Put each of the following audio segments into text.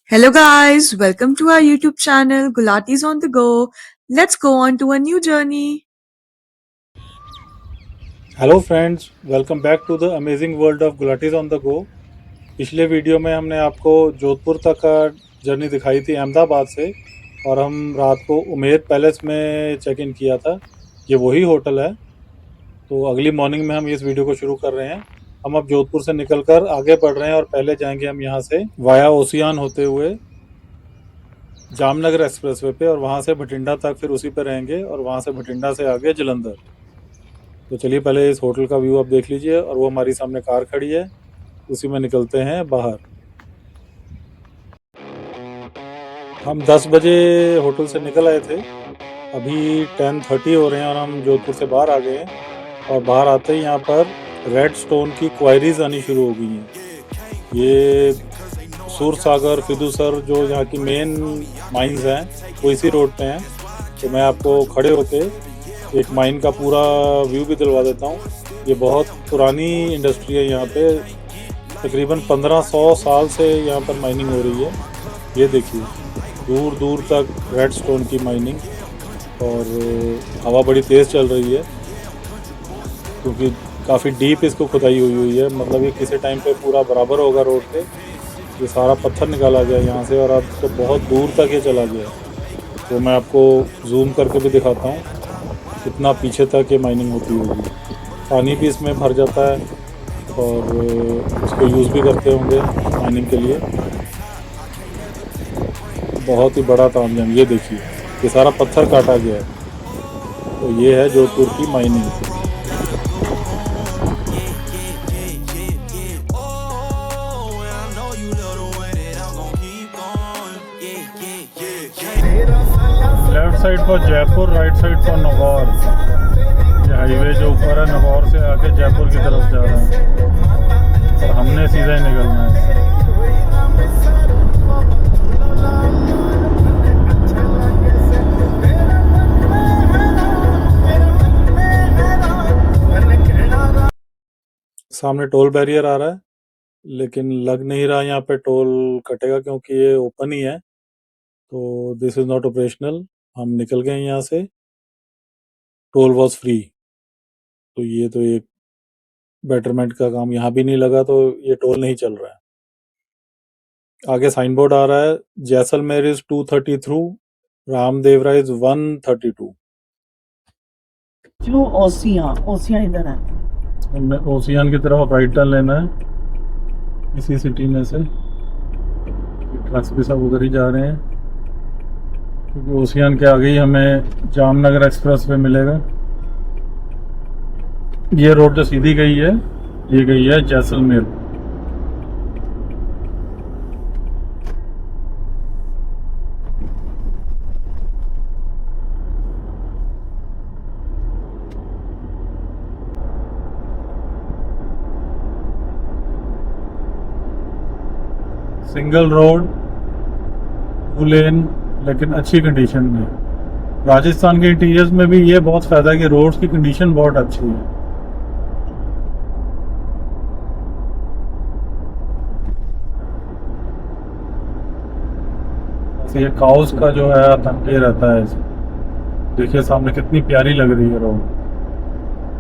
Hello guys, welcome to our YouTube channel Gulati's on the go. Let's go on to a new journey. Hello friends, welcome back to the amazing world of Gulatis on the go. पिछले video में हमने आपको जोधपुर तक का journey दिखाई थी अहमदाबाद से, और हम रात को उमेद पैलेस में चेक इन किया था। ये वही होटल है। तो अगली मॉर्निंग में हम इस वीडियो को शुरू कर रहे हैं। हम अब जोधपुर से निकलकर आगे बढ़ रहे हैं और पहले जाएंगे हम यहाँ से वाया ओसियान होते हुए जामनगर एक्सप्रेसवे पे, और वहाँ से भटिंडा तक फिर उसी पे रहेंगे, और वहाँ से भटिंडा से आगे जलंधर। तो चलिए पहले इस होटल का व्यू आप देख लीजिए, और वो हमारी सामने कार खड़ी है, उसी में निकलते हैं बाहर। हम 10 बजे होटल से निकल आए थे, अभी 10:30 हो रहे हैं और हम जोधपुर से बाहर आ गए हैं। और बाहर आते ही यहाँ पर रेड स्टोन की क्वायरीज आनी शुरू हो गई हैं। ये सूरसागर, फिदूसर जो यहाँ की मेन माइंस हैं वो इसी रोड पे हैं। तो मैं आपको खड़े होके एक माइन का पूरा व्यू भी दिलवा देता हूँ। ये बहुत पुरानी इंडस्ट्री है यहाँ पे, तकरीबन 1500 साल से यहाँ पर माइनिंग हो रही है। ये देखिए दूर दूर तक रेड स्टोन की माइनिंग, और हवा बड़ी तेज़ चल रही है क्योंकि काफ़ी डीप इसको खुदाई हुई है। मतलब ये किसी टाइम पे पूरा बराबर होगा रोड पे। ये सारा पत्थर निकाला गया यहाँ से, और अब तो बहुत दूर तक ये चला गया। तो मैं आपको जूम करके भी दिखाता हूँ कितना पीछे तक ये माइनिंग होती होगी। पानी भी इसमें भर जाता है और उसको यूज़ भी करते होंगे माइनिंग के लिए। बहुत ही बड़ा तामझाम। ये देखिए ये सारा पत्थर काटा गया है। तो ये है जोधपुर की माइनिंग। लेफ्ट साइड पर जयपुर, राइट साइड पर नागौर। ये हाईवे जो ऊपर है नागौर से आके जयपुर की तरफ जा रहा है, और हमने सीधा ही निकलना है। सामने टोल बैरियर आ रहा है, लेकिन लग नहीं रहा यहाँ पे टोल कटेगा क्योंकि ये ओपन ही है। तो दिस इज़ नॉट ऑपरेशनल। हम निकल गए यहाँ से। Toll was free. तो ये तो एक बेटरमेंट का काम यहाँ भी नहीं लगा, तो ये टोल नहीं चल रहा है। आगे साइन बोर्ड आ रहा है, Jaisalmer is 230 through, Ramdevra is 132। जो ओसियां इधर है। हमें ओसियान की तरफ राइट टर्न लेना है इसी सिटी में से। ट्रक्स भी सब उधर ही जा रहे हैं क्योंकि ओसियान के आगे ही हमें जामनगर एक्सप्रेस वे मिलेगा। ये रोड जो सीधी गई है, ये गई है जैसलमेर। सिंगल रोड, 2 लेन, लेकिन अच्छी कंडीशन में। राजस्थान के इंटीरियर्स में भी ये बहुत फ़ायदा है कि रोड्स की कंडीशन बहुत अच्छी है। ये काउस का जो है आतंक ये रहता है इसमें। देखिए सामने कितनी प्यारी लग रही है रोड,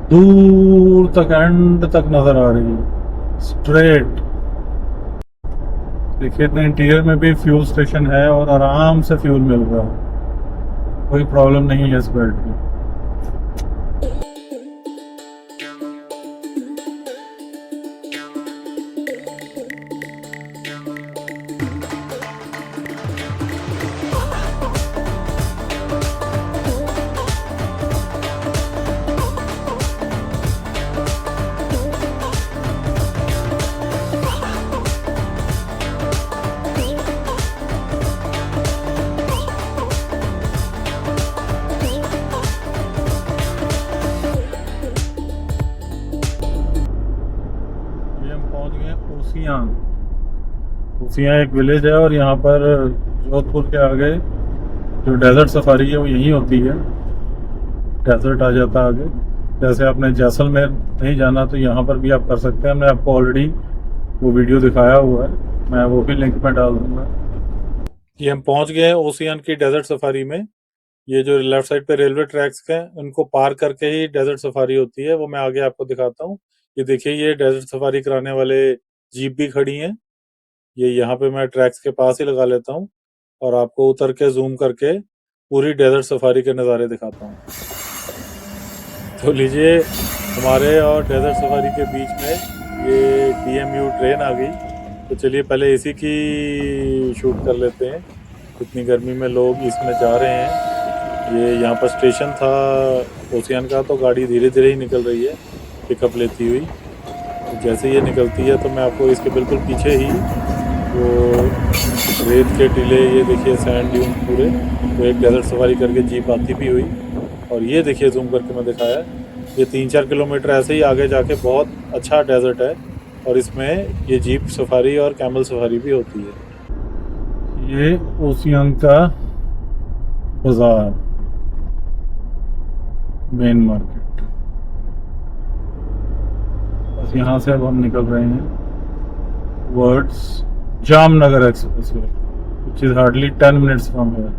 दूर तक एंड तक नजर आ रही है स्ट्रेट। देखिए इतने इंटीरियर में भी फ्यूल स्टेशन है और आराम से फ्यूल मिल रहा है, कोई प्रॉब्लम नहीं है इस बेल्ट में। ओसियां एक विलेज है, और यहाँ पर जोधपुर के आगे जो डेजर्ट सफारी है वो यहीं होती है। डेजर्ट आ जाता है आगे। जैसे आपने जैसलमेर नहीं जाना तो यहाँ पर भी आप कर सकते हैं। हमने आपको ऑलरेडी वो वीडियो दिखाया हुआ है, मैं वो भी लिंक में डाल दूँगा। ये हम पहुंच गए हैं ओशियन की डेजर्ट सफारी में। ये जो लेफ्ट साइड पे रेलवे ट्रैक्स हैं उनको पार करके ही डेजर्ट सफारी होती है, वो मैं आगे आपको दिखाता हूँ। ये देखिए, ये डेजर्ट सफारी कराने वाले जीप भी खड़ी हैं। ये यहाँ पे मैं ट्रैक्स के पास ही लगा लेता हूँ और आपको उतर के जूम करके पूरी डेजर्ट सफारी के नज़ारे दिखाता हूँ। तो लीजिए, हमारे और डेजर्ट सफारी के बीच में ये DMU ट्रेन आ गई। तो चलिए पहले इसी की शूट कर लेते हैं। इतनी गर्मी में लोग इसमें जा रहे हैं। ये यहाँ पर स्टेशन था ओशियन का, तो गाड़ी धीरे धीरे ही निकल रही है पिकअप लेती हुई। तो जैसे ये निकलती है तो मैं आपको इसके बिल्कुल पीछे ही वो रेत के टीले, ये देखिए सैंड ड्यून पूरे, तो एक डेजर्ट सफारी करके जीप आती भी हुई। और ये देखिए जूम करके मैं दिखाया, ये 3-4 किलोमीटर ऐसे ही आगे जाके बहुत अच्छा डेजर्ट है और इसमें ये जीप सफारी और कैमल सफारी भी होती है। ये ओशियन का बाजार, मेन मार्केट। बस यहाँ से अब हम निकल रहे हैं words Jamnagar expressway, which is hardly 10 minutes from here.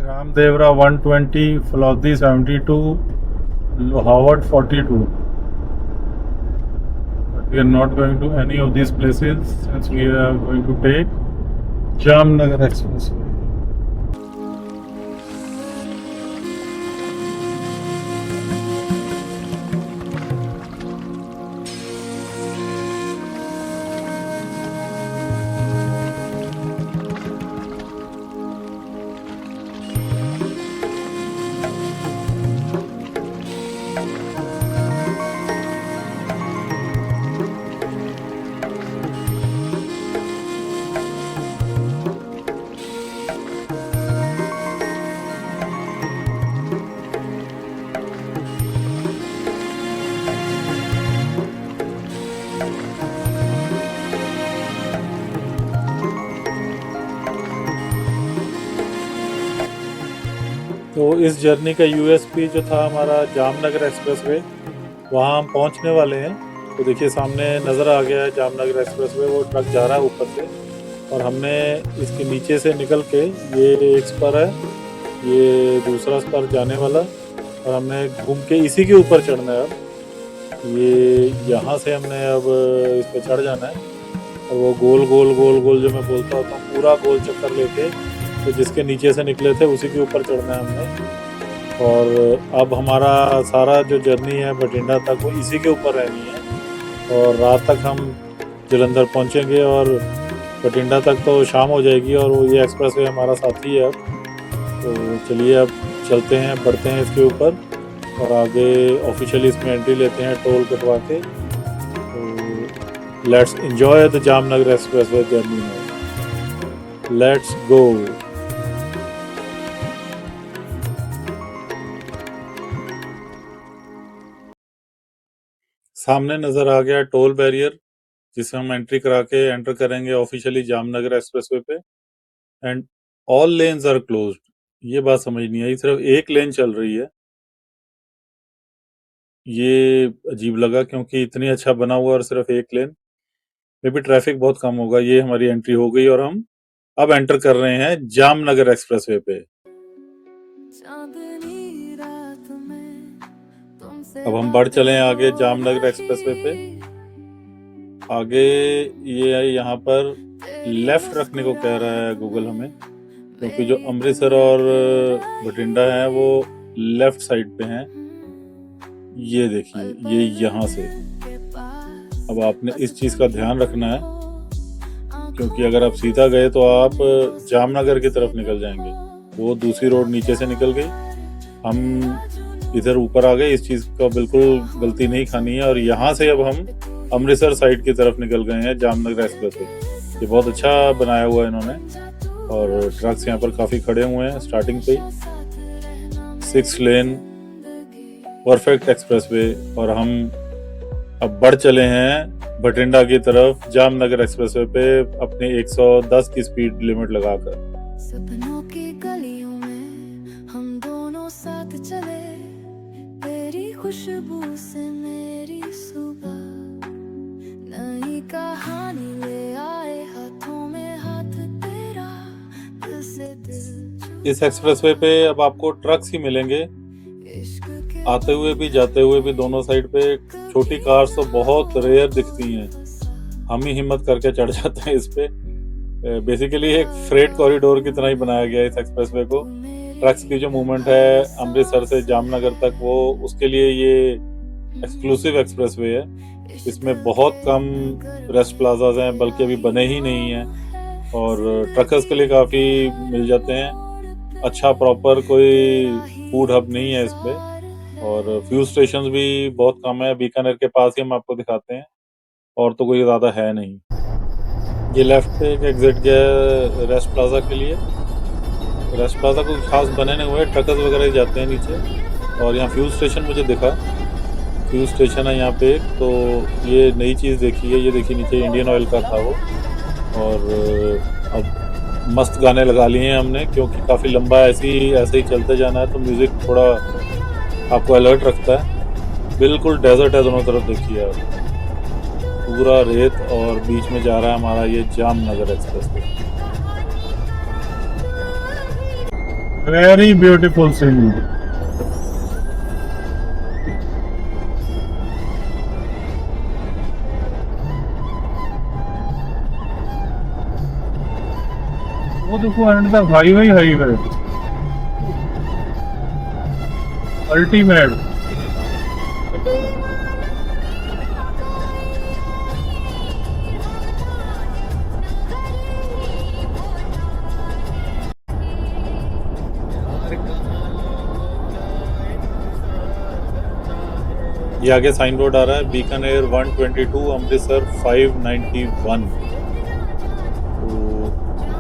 Ramdevra 120, Phalodi 72, Lohawat 42. But we are not going to any of these places since we are going to take Jamnagar Expressway. तो इस जर्नी का USP जो था हमारा जामनगर एक्सप्रेसवे, वहाँ हम पहुँचने वाले हैं। तो देखिए सामने नज़र आ गया है जामनगर एक्सप्रेसवे, वो ट्रक जा रहा है ऊपर से और हमने इसके नीचे से निकल के, ये एक स्पर है, ये दूसरा स्पर जाने वाला, और हमने घूम के इसी के ऊपर चढ़ना है। अब ये यहाँ से हमने अब इस पर चढ़ जाना है और वो गोल गोल गोल गोल जो मैं बोलता होता हूँ, पूरा गोल चक्कर लेके तो जिसके नीचे से निकले थे उसी के ऊपर चढ़ना है हमने। और अब हमारा सारा जो जर्नी है बठिंडा तक, वो इसी के ऊपर रहनी है और रात तक हम जलंधर पहुंचेंगे और बठिंडा तक तो शाम हो जाएगी और वो ये एक्सप्रेसवे हमारा साथी है अब। तो चलिए अब चलते हैं, बढ़ते हैं इसके ऊपर और आगे ऑफिशियली इसमें एंट्री लेते हैं टोल कटवा के। तो let's enjoy the Jamnagar expressway journey now, let's go. सामने नजर आ गया टोल बैरियर, जिसे हम एंट्री करा के एंटर करेंगे ऑफिशियली जामनगर एक्सप्रेसवे पे। And all lanes are closed. ये बात समझ नहीं आई, सिर्फ एक लेन चल रही है। ये अजीब लगा क्योंकि इतनी अच्छा बना हुआ और सिर्फ एक लेन, मे बी ट्रैफिक बहुत कम होगा। ये हमारी एंट्री हो गई और हम अब एंटर कर रहे हैं जामनगर एक्सप्रेसवे पे। अब हम बढ़ चले हैं आगे जामनगर एक्सप्रेसवे पे। आगे ये यहाँ पर लेफ्ट रखने को कह रहा है गूगल हमें, क्योंकि जो अमृतसर और बठिंडा है वो लेफ्ट साइड पे हैं। ये देखिए, ये यहाँ से। अब आपने इस चीज़ का ध्यान रखना है क्योंकि अगर आप सीधा गए तो आप जामनगर की तरफ निकल जाएंगे। वो दूसरी रोड नीचे से निकल गई, हम इधर ऊपर आ गए। इस चीज़ का बिल्कुल गलती नहीं खानी है। और यहाँ से अब हम अमृतसर साइड की तरफ निकल गए हैं जामनगर एक्सप्रेसवे। ये बहुत अच्छा बनाया हुआ है इन्होंने और ट्रक्स यहाँ पर काफ़ी खड़े हुए हैं स्टार्टिंग पे ही। 6 लेन परफेक्ट एक्सप्रेसवे और हम अब बढ़ चले हैं बठिंडा की तरफ जामनगर एक्सप्रेसवे पे अपने 110 की स्पीड लिमिट लगाकर। सपनों की गलियों में हम दोनों साथ चले, तेरी खुशबू से मेरी सुबह नई कहानी ले आए हाथों में हाथ तेरा दिल से दिल इस एक्सप्रेसवे पे अब आपको ट्रक्स ही मिलेंगे, इश्क के आते हुए भी जाते हुए भी। दोनों साइड पे छोटी कार्स तो बहुत रेयर दिखती हैं, हम ही हिम्मत करके चढ़ जाते हैं इस पे। बेसिकली एक फ्रेट कॉरिडोर की तरह ही बनाया गया है इस एक्सप्रेसवे को। ट्रक्स की जो मूवमेंट है अमृतसर से जामनगर तक, वो उसके लिए ये एक्सक्लूसिव एक्सप्रेसवे है। इसमें बहुत कम रेस्ट प्लाजाज हैं, बल्कि अभी बने ही नहीं हैं, और ट्रकर्स के लिए काफ़ी मिल जाते हैं। अच्छा प्रॉपर कोई फूड हब नहीं है इस पे, और फ्यूल स्टेशंस भी बहुत कम है। बीकानेर के पास ही हम आपको दिखाते हैं, और तो कोई ज़्यादा है नहीं। ये लेफ्ट पे एक एग्जिट गया है रेस्ट प्लाजा के लिए। रेस्ट प्लाजा कोई खास बने नहीं हुए, ट्रकर्स वगैरह ही जाते हैं नीचे। और यहाँ फ्यूल स्टेशन मुझे दिखा, फ्यूल स्टेशन है यहाँ पे एक, तो ये नई चीज़ देखी है। ये देखिए नीचे इंडियन ऑयल का था वो। और अब मस्त गाने लगा लिए हैं हमने, क्योंकि काफ़ी लंबा ऐसे ही चलते जाना है, तो म्यूज़िक थोड़ा आपको अलर्ट रखता है। बिल्कुल डेजर्ट है दोनों तरफ, देखिए आप, पूरा रेत, और बीच में जा रहा है हमारा ये Jamnagar express. Very beautiful scene. वो देखो हाईवे अल्टीमेट। ये आगे साइन बोर्ड आ रहा है, बीकानेर 122, अमृतसर 591। तो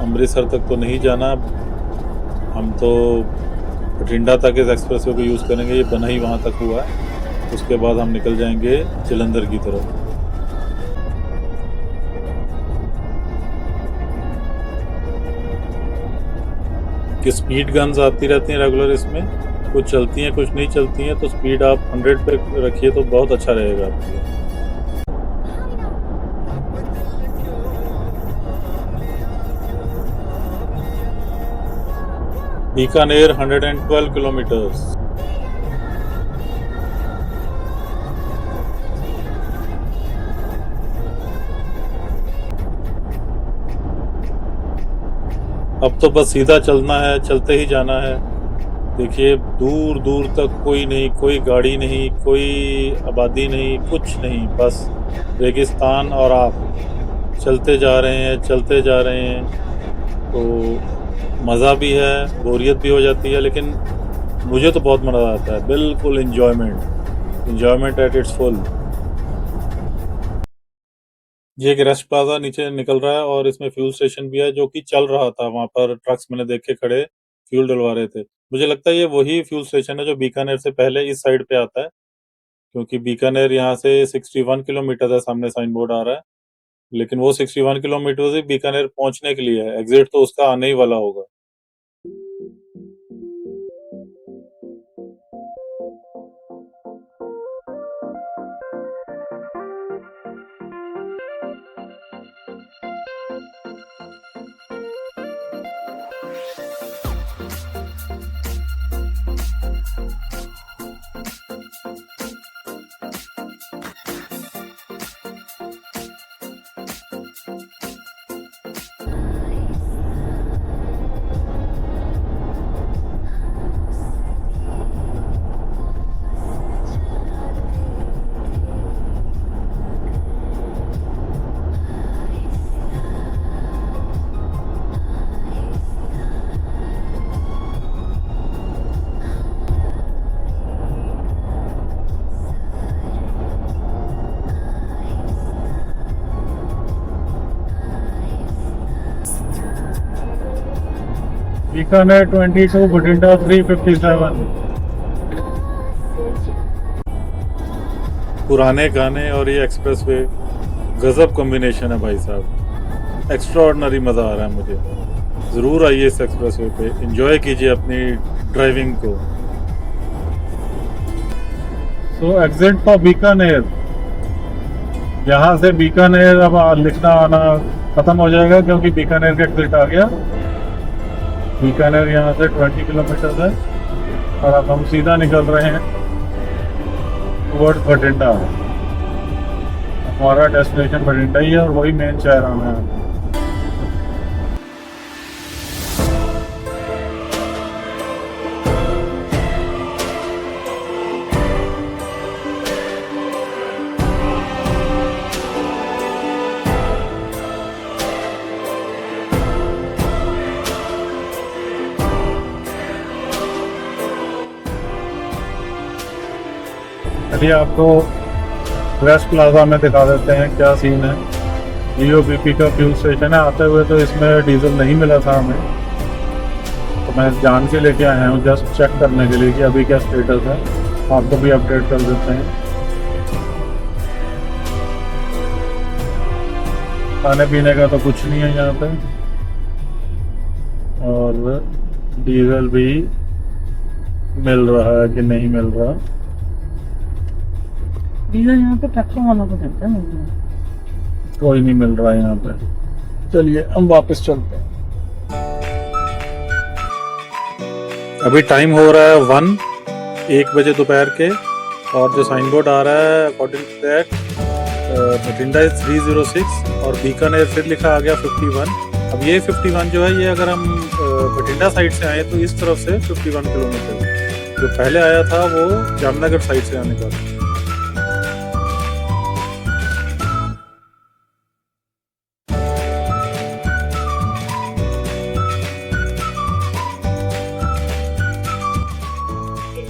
अमृतसर तक तो नहीं जाना, हम तो बठिंडा तक इस एक्सप्रेसवे को यूज़ करेंगे। ये बना ही वहाँ तक हुआ है, उसके बाद हम निकल जाएंगे जलंधर की तरफ। कि स्पीड गन्स आती रहती हैं रेगुलर इसमें, कुछ चलती हैं कुछ नहीं चलती हैं, तो स्पीड आप 100 पे रखिए तो बहुत अच्छा रहेगा आपके लिए। बीकानेर 112 किलोमीटर्स। अब तो बस सीधा चलना है, चलते ही जाना है। देखिए दूर दूर तक कोई नहीं, कोई गाड़ी नहीं, कोई आबादी नहीं, कुछ नहीं, बस रेगिस्तान, और आप चलते जा रहे हैं चलते जा रहे हैं। तो मज़ा भी है, बोरियत भी हो जाती है, लेकिन मुझे तो बहुत मज़ा आता है। बिल्कुल इंजॉयमेंट एट इट्स फुल। ये एक रेस्ट प्लाजा नीचे निकल रहा है, और इसमें फ्यूल स्टेशन भी है, जो कि चल रहा था। वहाँ पर ट्रक्स मैंने देखे खड़े फ्यूल डलवा रहे थे। मुझे लगता है ये वही फ्यूल स्टेशन है जो बीकानेर से पहले इस साइड पे आता है, क्योंकि बीकानेर यहाँ से 61 किलोमीटर है, सामने साइन बोर्ड आ रहा है। लेकिन वो 61 किलोमीटर से बीकानेर पहुंचने के लिए है, एग्जिट तो उसका आने ही वाला होगा। बीकानेर 22, बठिंडा 357। पुराने गाने और ये एक्सप्रेसवे गजब कॉम्बिनेशन है भाई साहब, एक्स्ट्रा ऑर्डिनरी मज़ा आ रहा है मुझे। ज़रूर आइए इस एक्सप्रेसवे पे, एंजॉय कीजिए अपनी ड्राइविंग को। सो एग्जिट फॉर बीकानेर, यहाँ से बीकानेर अब लिखना आना खत्म हो जाएगा क्योंकि बीकानेर का एग्जिट आ गया। बीकानेर यहाँ से 20 किलोमीटर है और अब हम सीधा निकल रहे हैं टुवर्ड्स बठिंडा। हमारा डेस्टिनेशन बठिंडा ही है और वही मेन शहर आना है। चलिए आपको वेस्ट प्लाजा में दिखा देते हैं क्या सीन है। जीओबीपी का फ्यूल स्टेशन है। आते हुए तो इसमें डीजल नहीं मिला था हमें, तो मैं जान के लेके आया हूँ जस्ट चेक करने के लिए कि अभी क्या स्टेटस है। आपको भी अपडेट कर देते हैं। खाने पीने का तो कुछ नहीं है यहाँ पे, और डीजल भी मिल रहा है कि नहीं मिल रहा। डीजल यहाँ पे ट्रकों वालों को देते हैं, कोई नहीं मिल रहा है यहाँ पे। चलिए हम वापस चलते हैं। अभी टाइम हो रहा है 1 बजे दोपहर के, और जो साइन बोर्ड आ रहा है according to that Bathinda is 306 और बीकानेर फिर लिखा आ गया 51। अब ये 51 जो है, ये अगर हम बठिंडा साइड से आए तो इस तरफ से 51 किलोमीटर, जो पहले आया था वो जामनगर साइड से आने का।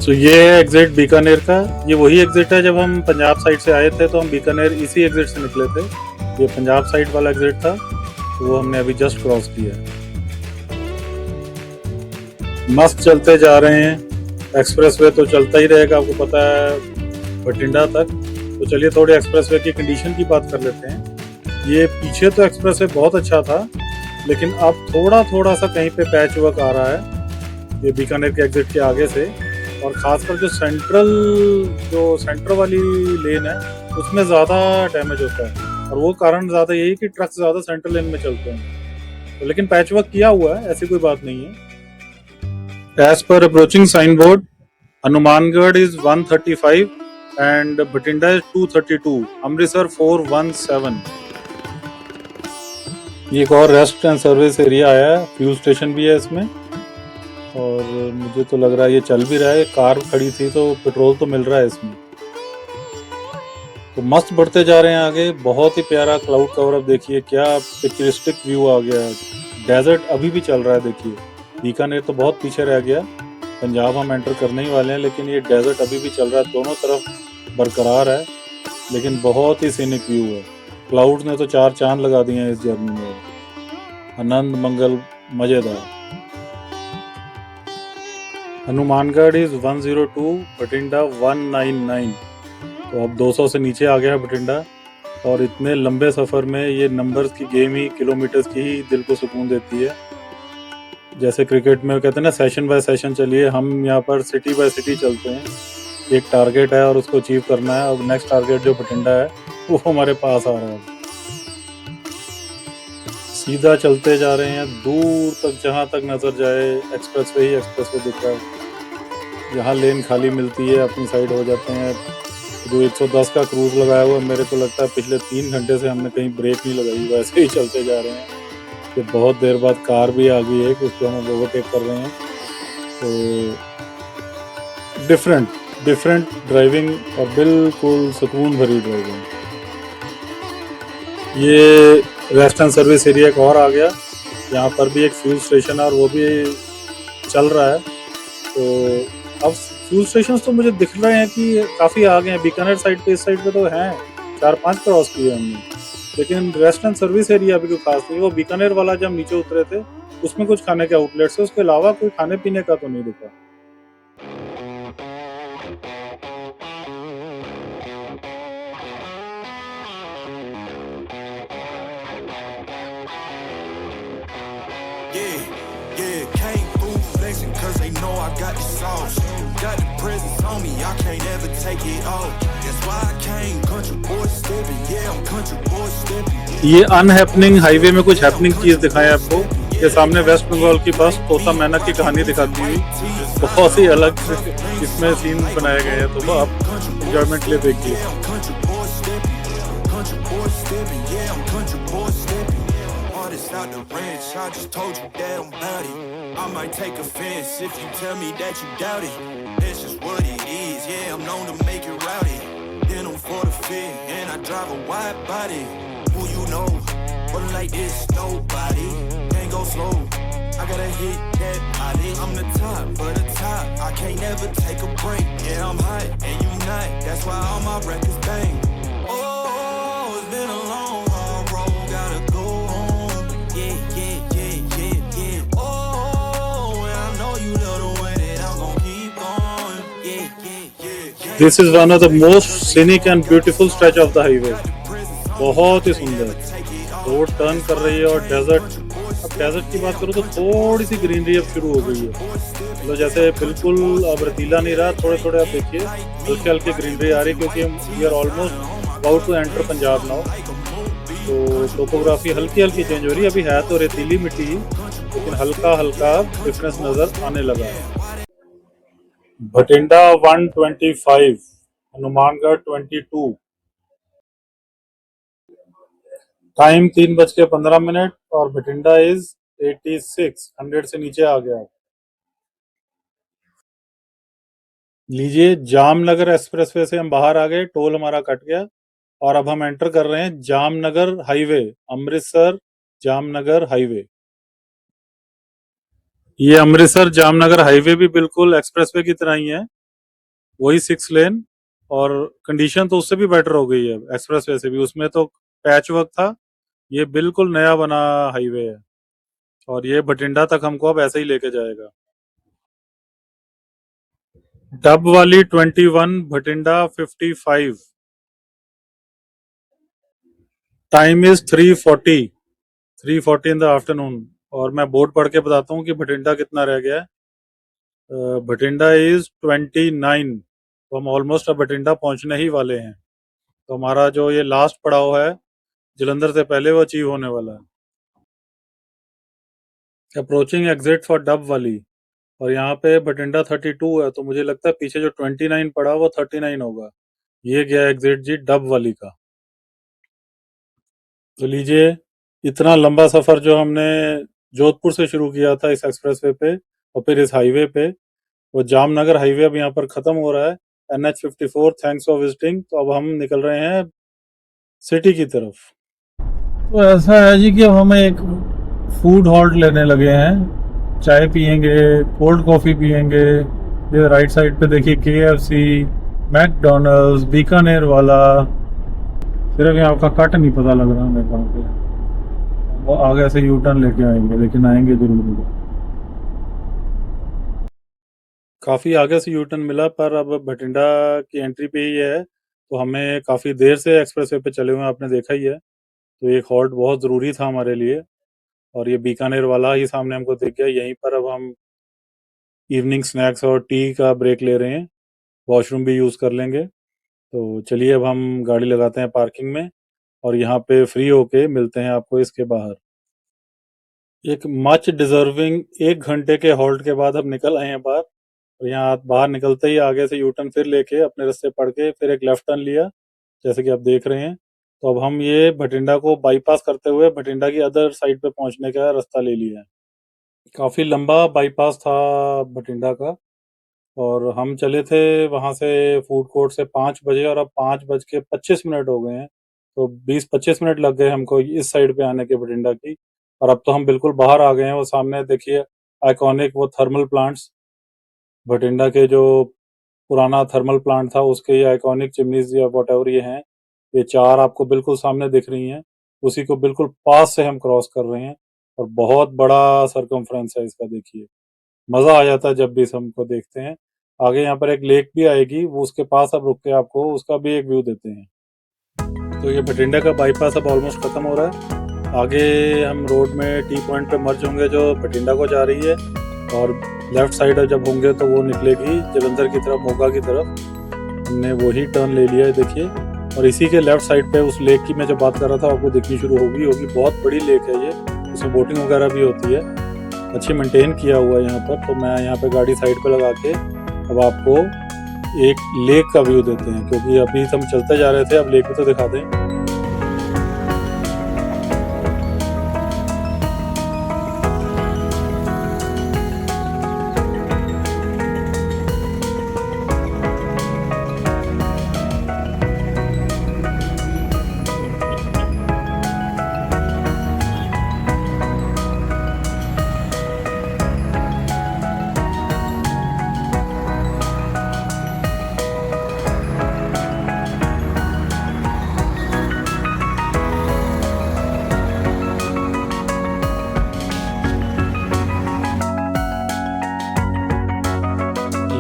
तो ये एग्जिट बीकानेर का, ये वही एग्जिट है जब हम पंजाब साइड से आए थे तो हम बीकानेर इसी एग्जिट से निकले थे। ये पंजाब साइड वाला एग्जिट था, तो वो हमने अभी जस्ट क्रॉस किया। मस्त चलते जा रहे हैं। एक्सप्रेसवे तो चलता ही रहेगा, आपको पता है, बठिंडा तक। तो चलिए थोड़ी एक्सप्रेसवे की कंडीशन की बात कर लेते हैं। ये पीछे तो एक्सप्रेसवे बहुत अच्छा था, लेकिन अब थोड़ा सा कहीं पे पैच वर्क आ रहा है ये बीकानेर के एग्जिट के आगे से, और खासकर जो सेंटर वाली लेन है उसमें ज़्यादा डैमेज होता है, और वो कारण ज़्यादा यही कि ट्रक ज़्यादा सेंट्रल लेन में चलते हैं। तो लेकिन पैच वर्क किया हुआ है, ऐसी कोई बात नहीं है। As per approaching sign board, Hanumangarh is 135 and Bathinda is 232, Amritsar 417। ये एक और रेस्ट एंड सर्विस एरिया आया है, फ्यूल स्टेशन भी है इसमें, और मुझे तो लग रहा है ये चल भी रहा है। कार खड़ी थी तो पेट्रोल तो मिल रहा है इसमें। तो मस्त बढ़ते जा रहे हैं आगे। बहुत ही प्यारा क्लाउड कवर, अब देखिए क्या पिक्चरिस्टिक व्यू आ गया है। डेजर्ट अभी भी चल रहा है, देखिए बीकानेर तो बहुत पीछे रह गया, पंजाब हम एंटर करने ही वाले हैं, लेकिन ये डेजर्ट अभी भी चल रहा है। दोनों तरफ बरकरार है, लेकिन बहुत ही सीनिक व्यू है। क्लाउड ने तो 4 चांद लगा दिए हैं इस जर्नी में। आनंद मंगल मजेदार। हनुमानगढ़ इज 102, बठिंडा 199। तो अब 200 से नीचे आ गया है बठिंडा, और इतने लंबे सफ़र में ये नंबर्स की गेम ही, किलोमीटर्स की ही दिल को सुकून देती है। जैसे क्रिकेट में कहते हैं ना, सेशन बाय सेशन चलिए, हम यहाँ पर सिटी बाय सिटी चलते हैं। एक टारगेट है और उसको अचीव करना है। अब नेक्स्ट टारगेट जो बठिंडा है वो हमारे पास आ रहा है। सीधा चलते जा रहे हैं, दूर तक जहाँ तक नजर जाए एक्सप्रेसवे ही एक्सप्रेसवे दिख रहा है। यहाँ लेन खाली मिलती है, अपनी साइड हो जाते हैं। जो 110 का क्रूज लगाया हुआ है, मेरे को लगता है पिछले 3 घंटे से हमने कहीं ब्रेक नहीं लगाई, वैसे ही चलते जा रहे हैं। तो बहुत देर बाद कार भी आ गई है, उसको हम ओवरटेक कर रहे हैं। तो डिफरेंट ड्राइविंग, और बिल्कुल सुकून भरी ड्राइविंग। ये रेस्ट एंड सर्विस एरिया एक और आ गया, यहाँ पर भी एक फ्यूल स्टेशन है और वो भी चल रहा है। तो अब फ्यूल स्टेशन तो मुझे दिख रहे हैं कि काफ़ी आ गए हैं। बीकानेर साइड पे, इस साइड पे तो हैं 4-5 क्रॉस किए हमने, लेकिन रेस्ट एंड सर्विस एरिया भी कोई खास नहीं। वो बीकानेर वाला जब नीचे उतरे थे उसमें कुछ खाने के आउटलेट्स है, उसके अलावा कोई खाने पीने का तो नहीं दिखा। Came through flexing cause they know I got the sauce. Got the presents on me, I can't ever take it all. That's why I came country boy stepping. Yeah, I'm country boy stepping. ये unhappening highway में कुछ happening चीज दिखाएं आपको। ये सामने waste Bengal की बस तोता मैना की कहानी दिखाती हुई बहुत ही अलग इसमें सीन बनाए गए हैं, तो आप एंजॉयमेंट के लिए देखिए। Out the ranch, I just told you that I'm bout it. I might take offense if you tell me that you doubt it. That's just what it is, yeah, I'm known to make it rowdy. Then I'm for the fit, and I drive a wide body. Who you know, but like this, nobody. Can't go slow, I gotta hit that body. I'm the top, for the top, I can't never take a break. Yeah, I'm hot, and you not, that's why all my records bang. Oh, it's been a long, hard road, gotta go home. This is one of the most scenic and beautiful stretch of the highway. बहुत ही सुंदर road turn कर रही है और desert. अब desert की बात करूँ तो थोड़ी सी ग्रीनरी अब शुरू हो गई है, मतलब जैसे बिल्कुल अब रेतीला नहीं रहा, थोड़े थोड़े आप देखिए हल्की हल्की ग्रीनरी आ रही है, क्योंकि we are almost about to enter Punjab now. तो टोपोग्राफी हल्की हल्की चेंज हो रही है। अभी है तो रेतीली मिट्टी, लेकिन हल्का हल्का डिफरेंस नजर आने लगा है। भटिंडा 125, हनुमानगढ़ 22, टाइम 3:15 और भटिंडा इज 86, 100 से नीचे आ गया। लीजिए, जामनगर एक्सप्रेसवे से हम बाहर आ गए, टोल हमारा कट गया और अब हम एंटर कर रहे हैं जामनगर हाईवे, अमृतसर जामनगर हाईवे। ये अमृतसर जामनगर हाईवे भी बिल्कुल एक्सप्रेसवे की तरह ही है, वही 6 लेन, और कंडीशन तो उससे भी बेटर हो गई है एक्सप्रेसवे से भी। उसमें तो पैच वर्क था, ये बिल्कुल नया बना हाईवे है और ये भटिंडा तक हमको अब ऐसे ही लेके जाएगा। डब वाली 21, Bathinda 55, time is 3:40 in the afternoon. और मैं बोर्ड पढ़ के बताता हूँ कि भटिंडा कितना रह गया है। भटिंडा इज 29, तो हम ऑलमोस्ट अब भटिंडा पहुंचने ही वाले हैं। तो हमारा जो ये लास्ट पड़ाव है जलंधर से पहले, वो अचीव होने वाला है। अप्रोचिंग एग्जिट फॉर डब वाली, और यहाँ पे भटिंडा 32 है, तो मुझे लगता है पीछे जो 29 पड़ा वो 39 होगा। ये गया एग्जिट जी डब वाली का। तो लीजिए, इतना लंबा सफर जो हमने जोधपुर से शुरू किया था इस एक्सप्रेसवे पे और फिर इस हाईवे पे, वो जामनगर हाईवे अब यहाँ पर खत्म हो रहा है। NH 54, thanks for visiting. तो अब हम निकल रहे हैं सिटी की तरफ। तो ऐसा है जी कि अब हम एक फूड हॉल्ट लेने लगे हैं, चाय पियेंगे, कोल्ड कॉफी पियेंगे। ये राइट साइड पे देखिए KFC, मैकडोनल्ड्स, बीकानेर वाला। सिर्फ यहाँ का कट नहीं पता लग रहा हमें कहाँ पे, वो आगे से यू टर्न लेके आएंगे, लेकिन आएंगे जरूर। काफी आगे से यू टर्न मिला, पर अब भटिंडा की एंट्री पे ही है, तो हमें काफी देर से एक्सप्रेसवे पे चले हुए, आपने देखा ही है। तो एक हॉल्ट बहुत जरूरी था हमारे लिए, और ये बीकानेर वाला ही सामने हमको दिख गया। यहीं पर अब हम इवनिंग स्नैक्स और टी का ब्रेक ले रहे हैं, वॉशरूम भी यूज कर लेंगे। तो चलिए अब हम गाड़ी लगाते हैं पार्किंग में और यहाँ पे फ्री होके मिलते हैं आपको इसके बाहर। एक मच डिजर्विंग 1 घंटे के हॉल्ट के बाद हम निकल आए हैं बाहर, और यहाँ बाहर निकलते ही आगे से यू टर्न फिर लेके अपने रास्ते पड़ के फिर एक लेफ्ट टर्न लिया, जैसे कि आप देख रहे हैं। तो अब हम ये भटिंडा को बाईपास करते हुए भटिंडा की अदर साइड पे पहुंचने का रास्ता ले लिया है। काफी लंबा बाईपास था भटिंडा का, और हम चले थे वहां से फूड कोर्ट से 5 बजे, और अब 5:25 हो गए हैं। तो 20-25 मिनट लग गए हमको इस साइड पे आने के भटिंडा की, और अब तो हम बिल्कुल बाहर आ गए हैं। वो सामने देखिए आइकॉनिक वो थर्मल प्लांट्स, भटिंडा के जो पुराना थर्मल प्लांट था उसके ये आइकॉनिक चिमनीज या व्हाटएवर ये हैं, ये 4 आपको बिल्कुल सामने दिख रही हैं। उसी को बिल्कुल पास से हम क्रॉस कर रहे हैं, और बहुत बड़ा सरकमफ्रेंस है इसका। देखिए, मजा आ जाता है जब भी हमको देखते हैं। आगे यहाँ पर एक लेक भी आएगी, वो उसके पास अब रुक के आपको उसका भी एक व्यू देते हैं। तो ये भटिंडा का बाईपास अब ऑलमोस्ट खत्म हो रहा है। आगे हम रोड में टी पॉइंट पे मर्ज होंगे जो भटिंडा को जा रही है, और लेफ्ट साइड जब होंगे तो वो निकलेगी जलंधर की तरफ, मोगा की तरफ। हमने वही टर्न ले लिया है देखिए, और इसी के लेफ्ट साइड पे उस लेक की मैं जो बात कर रहा था आपको दिखनी शुरू होगी। बहुत बड़ी लेक है ये, उसमें बोटिंग वगैरह भी होती है, अच्छी मेंटेन किया हुआ है यहाँ पर। तो मैं यहाँ पे गाड़ी साइड पे लगा के अब आपको एक लेक का व्यू देते हैं, क्योंकि अभी हम चलते जा रहे थे, अब लेक भी तो दिखा दें।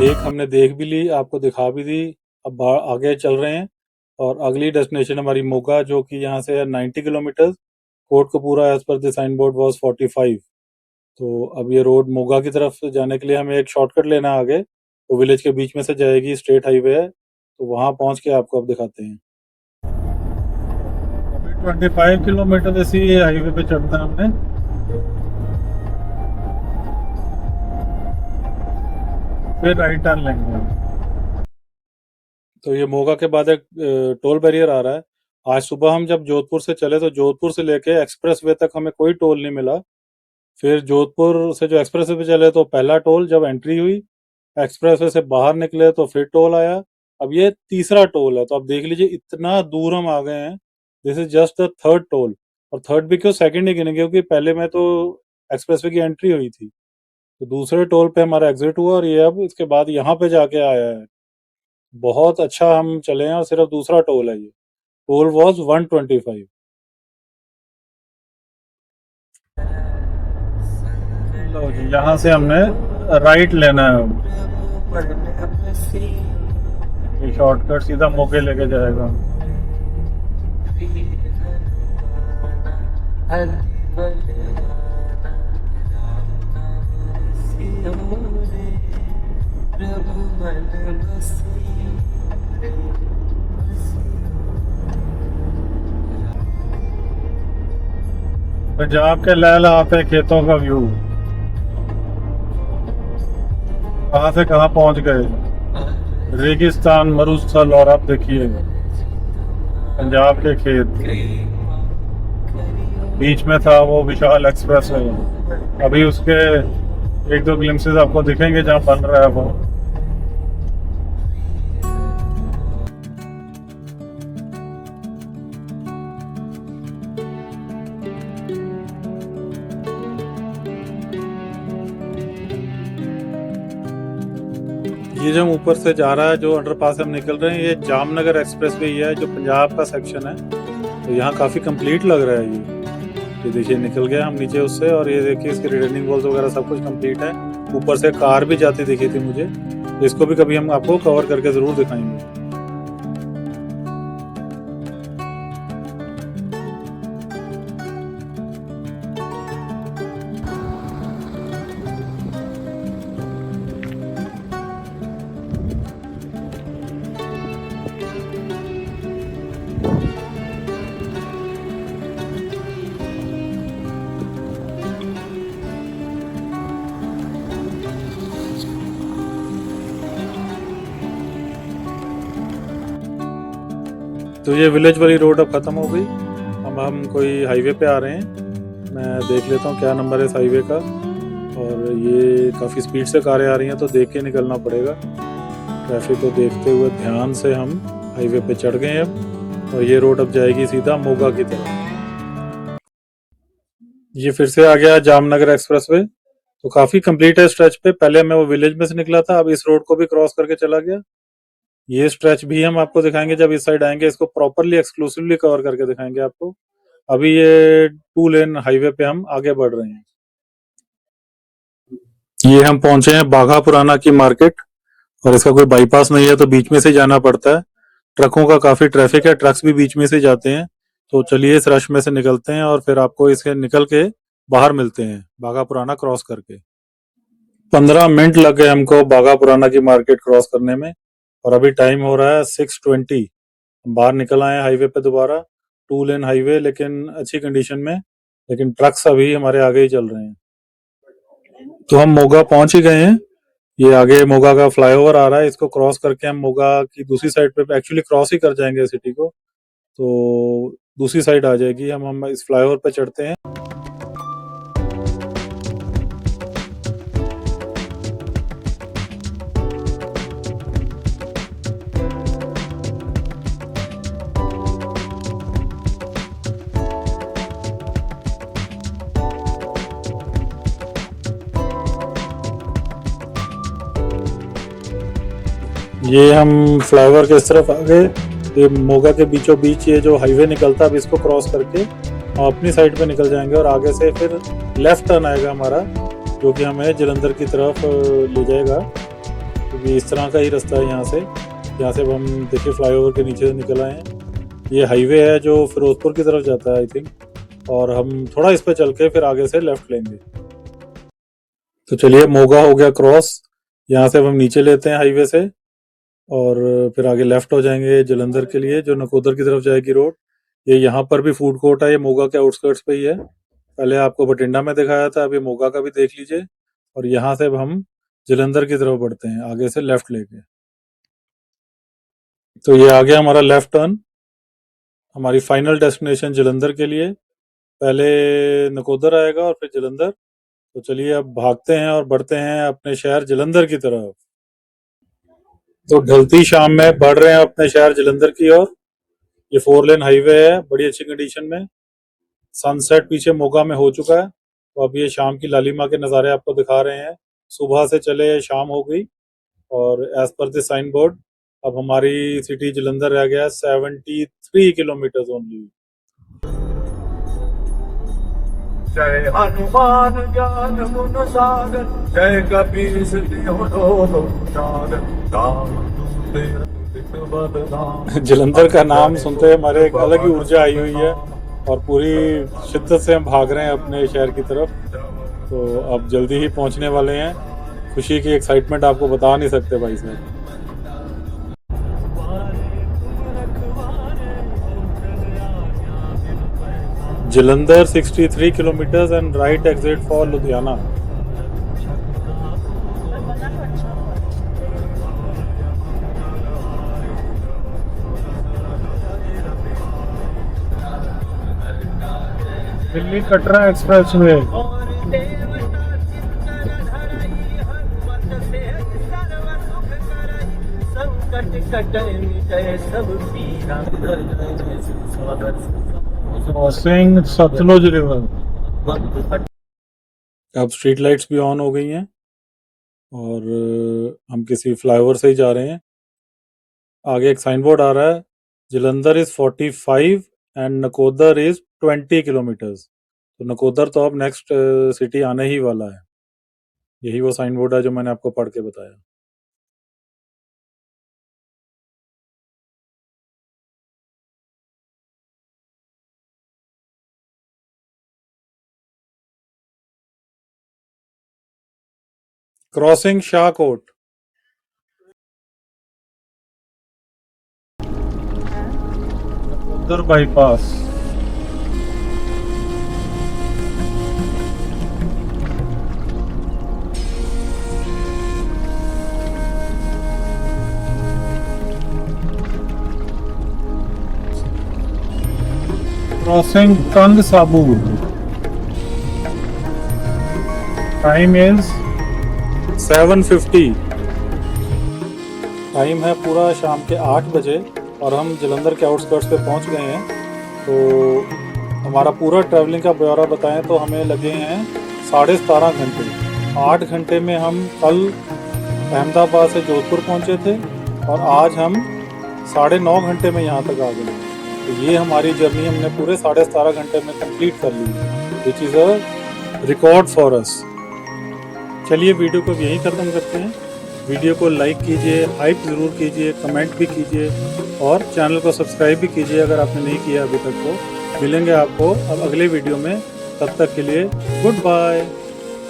लेक हमने देख भी ली, आपको दिखा भी दी। अब आगे चल रहे हैं और अगली डेस्टिनेशन हमारी मोगा, जो कि यहाँ से है 90 kilometre. Kotkapura as per the sign board was 45। तो अब ये रोड मोगा की तरफ जाने के लिए हमें एक शॉर्टकट लेना आगे, तो विलेज के बीच में से जाएगी, स्ट्रेट हाईवे है, तो वहाँ पहुँच के आपको अब दिखाते हैं। अभी 25 किलोमीटर इसी हाईवे पे चढ़ना है हमने। फिर राइट टर्न लेंगे। तो ये मोगा के बाद एक टोल बैरियर आ रहा है। आज सुबह हम जब जोधपुर से चले तो जोधपुर से लेके एक्सप्रेस वे तक हमें कोई टोल नहीं मिला। फिर जोधपुर से जो एक्सप्रेस वे पे चले तो पहला टोल, जब एंट्री हुई एक्सप्रेस वे से बाहर निकले तो फिर टोल आया। अब ये तीसरा टोल है, तो आप देख लीजिए इतना दूर हम आ गए हैं। This is just the third toll, और थर्ड भी क्यों, सेकंड ही गिनेंगे, क्योंकि पहले में तो एक्सप्रेस वे की एंट्री हुई थी। तो दूसरे टोल पे हमारा एग्जिट हुआ और ये अब इसके बाद यहाँ पे जाके आया है। बहुत अच्छा हम चले हैं और सिर्फ दूसरा टोल है ये। Toll was 125। लो जी, यहाँ से हमने राइट लेना है। ये शॉर्टकट सीधा मोगे लेके जाएगा। पंजाब के लहलहाते खेतों का व्यू, कहाँ से कहाँ पहुंच गए, रेगिस्तान, मरुस्थल, और आप देखिए पंजाब के खेत। बीच में था वो विशाल एक्सप्रेस वे, अभी उसके एक दो ग्लिम्सेस आपको दिखेंगे जहाँ बन रहा है वो। ये जो ऊपर से जा रहा है, जो अंडरपास से हम निकल रहे हैं, ये जामनगर एक्सप्रेसवे ही है, जो पंजाब का सेक्शन है। तो यहाँ काफी कंप्लीट लग रहा है ये देखिए निकल गया हम नीचे उससे, और ये देखिए इसके रिटर्निंग वॉल्स वगैरह सब कुछ कंप्लीट है। ऊपर से कार भी जाती दिखी थी मुझे, तो इसको भी कभी हम आपको कवर करके जरूर दिखाएंगे। तो ये विलेज वाली रोड अब खत्म हो गई। अब हम कोई हाईवे पे आ रहे हैं। मैं देख लेता हूँ क्या नंबर है इस हाईवे का, और ये काफ़ी स्पीड से कारें आ रही हैं, तो देख के निकलना पड़ेगा। ट्रैफिक को देखते हुए ध्यान से हम हाईवे पे चढ़ गए अब, और ये रोड अब जाएगी सीधा मोगा की तरफ। ये फिर से आ गया जामनगर एक्सप्रेसवे, तो काफ़ी कंप्लीट है स्ट्रेच पे। पहले मैं वो विलेज में से निकला था, अब इस रोड को भी क्रॉस करके चला गया। ये स्ट्रेच भी हम आपको दिखाएंगे जब इस साइड आएंगे, इसको प्रॉपरली एक्सक्लूसिवली कवर करके दिखाएंगे आपको। अभी ये 2 लेन हाईवे पे हम आगे बढ़ रहे हैं। ये हम पहुंचे हैं बाघा पुराना की मार्केट, और इसका कोई बाईपास नहीं है, तो बीच में से जाना पड़ता है। ट्रकों का काफी ट्रैफिक है, ट्रक्स भी बीच में से जाते हैं। तो चलिए इस रश में से निकलते हैं और फिर आपको इसके निकल के बाहर मिलते हैं बाघा पुराना क्रॉस करके। 15 मिनट लग गए हमको बाघा पुराना की मार्केट क्रॉस करने में। और अभी टाइम हो रहा है 6:20। बाहर निकल आए हाईवे पे दोबारा, 2 लेन हाईवे लेकिन अच्छी कंडीशन में, लेकिन ट्रक्स अभी हमारे आगे ही चल रहे हैं। तो हम मोगा पहुंच ही गए हैं। ये आगे मोगा का फ्लाईओवर आ रहा है, इसको क्रॉस करके हम मोगा की दूसरी साइड पे एक्चुअली क्रॉस ही कर जाएंगे सिटी को, तो दूसरी साइड आ जाएगी। हम इस फ्लाईओवर पे चढ़ते हैं। ये हम फ्लाईओवर के इस तरफ आ गए। ये मोगा के बीचों बीच ये जो हाईवे निकलता है, अब इसको क्रॉस करके हम अपनी साइड पे निकल जाएंगे और आगे से फिर लेफ्ट टर्न आएगा हमारा, जो कि हमें जलंधर की तरफ ले जाएगा, क्योंकि इस तरह का ही रास्ता है यहाँ से। यहाँ से हम देखिए फ्लाईओवर के नीचे से निकल आए हैं। ये हाईवे है जो फिरोजपुर की तरफ जाता है आई थिंक, और हम थोड़ा इस पे चल के फिर आगे से लेफ्ट लेंगे। तो चलिए, मोगा हो गया क्रॉस। यहाँ से हम नीचे लेते हैं हाईवे से और फिर आगे लेफ्ट हो जाएंगे जलंधर के लिए, जो नकोदर की तरफ जाएगी रोड। ये यहाँ पर भी फूड कोर्ट है, ये मोगा के आउटस्कर्ट्स पे ही है। पहले आपको बठिंडा में दिखाया था, अभी मोगा का भी देख लीजिए। और यहाँ से अब हम जलंधर की तरफ बढ़ते हैं आगे से लेफ्ट लेके। तो ये आ गया हमारा लेफ्ट टर्न, हमारी फाइनल डेस्टिनेशन जलंधर के लिए। पहले नकोदर आएगा और फिर जलंधर। तो चलिए अब भागते हैं और बढ़ते हैं अपने शहर जलंधर की तरफ। तो ढलती शाम में बढ़ रहे हैं अपने शहर जलंधर की ओर। ये 4 लेन हाईवे है, बड़ी अच्छी कंडीशन में। सनसेट पीछे मोगा में हो चुका है, तो अब ये शाम की लालिमा के नज़ारे आपको दिखा रहे हैं। सुबह से चले शाम हो गई, और as per the sign board अब हमारी सिटी जलंधर रह गया 73 किलोमीटर्स ओनली। जय हनुमान ज्ञान गुण सागर, जय कपीस तिहुँ लोक उजागर, राम दूत अतुलित बलधाम। जलंधर का नाम सुनते हमारे एक अलग ही ऊर्जा आई हुई है और पूरी शिद्दत से हम भाग रहे हैं अपने शहर की तरफ। तो अब जल्दी ही पहुंचने वाले हैं। खुशी की एक्साइटमेंट आपको बता नहीं सकते भाई साहब। Jalandhar 63 kilometres and right exit for Ludhiana. Delhi Katra express way. Crossing Sutlej river. अब स्ट्रीट लाइट्स भी ऑन हो गई हैं और हम किसी फ्लाईओवर से ही जा रहे हैं। आगे एक साइन बोर्ड आ रहा है, Jalandhar is 45 and Nakodar is 20 kilometres. तो नकोदर तो अब नेक्स्ट सिटी आने ही वाला है। यही वो साइन बोर्ड है जो मैंने आपको पढ़ के बताया। Crossing Shahkot. Nakodar bypass. Crossing कंद साबूर। Time is 7:50। टाइम है पूरा शाम के 8 बजे और हम जलंधर के आउटस्कर्ट्स पे पहुंच गए हैं। तो हमारा पूरा ट्रैवलिंग का ब्यौरा बताएं तो हमें लगे हैं 17.5 घंटे। 8 घंटे में हम कल अहमदाबाद से जोधपुर पहुंचे थे और आज हम 9.5 घंटे में यहाँ तक आ गए। तो ये हमारी जर्नी हमने पूरे 17.5 घंटे में कंप्लीट कर ली, which is a record for us. चलिए वीडियो को यहीं ख़त्म करते हैं। वीडियो को लाइक कीजिए, हाइप ज़रूर कीजिए, कमेंट भी कीजिए और चैनल को सब्सक्राइब भी कीजिए अगर आपने नहीं किया अभी तक। तो मिलेंगे आपको अब अगले वीडियो में, तब तक के लिए गुड बाय।